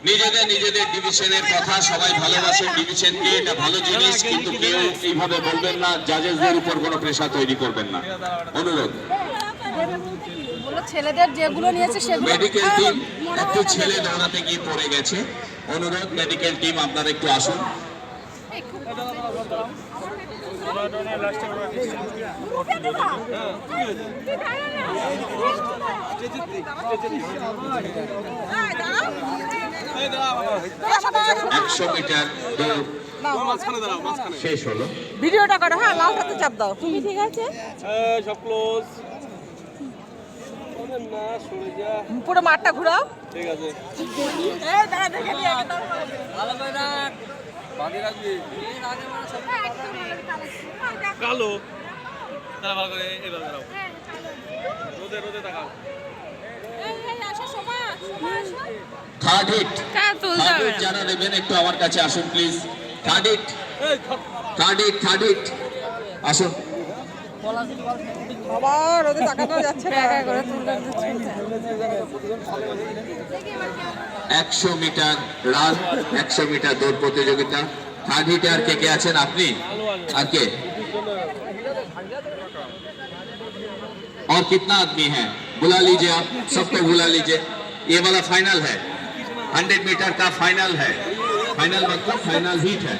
নিজেদের নিজেদের ডিভিশনের কথা সবাই ভালোবাসেন ডিভিশনকে, এটা ভালো জিনিস, কিন্তু কেউ এইভাবে বলবেন না, জাজেসদের উপর কোনো প্রেশার তৈরি করবেন না, অনুরোধ। ছেলেদের যেগুলো নিয়েছে সেগুলো মেডিকেল টিম একটু ছেলে দৌড়াতে গিয়ে পড়ে গেছে, অনুরোধ মেডিকেল টিম আপনারা একটু আসুন। একশো মিটার দৌড় শেষ হলো। ভিডিওটা করো, হ্যাঁ লালটাতে চাপ দাও। তুমি ঠিক আছে? সব ক্লোজ। না সরে যা, পুরো মাঠটা ঘোরাও। ঠিক আছে। এই দাঁড়া দেখে নিয়ে আগে দাও। ভালো করে রাখ, বাঁধি রাখবি। এর আগে মানে সব কালো। তাহলে ভালো করে এভাবে দাঁড়াও। রোদে রোদে তাকাও। এই আসো সময় আসো। থার্ড হিট যারা নেবেন একটু আমার কাছে আসুন প্লিজ। থার্ড হিট আসুন। বাবা রোদে তাকানো যাচ্ছে না, একা করে তুলতে 100 মিটার রান, 100 মিটার দৌড় প্রতিযোগিতা। থার্ড হিটে আর কে কে আছেন? আপনি আর কে? और कितना आदमी है? बुला लीजिए, आप सबको बुला लीजिए। ये वाला फाइनल है, 100 मीटर का फाइनल है। फाइनल मतलब फाइनल हीट है।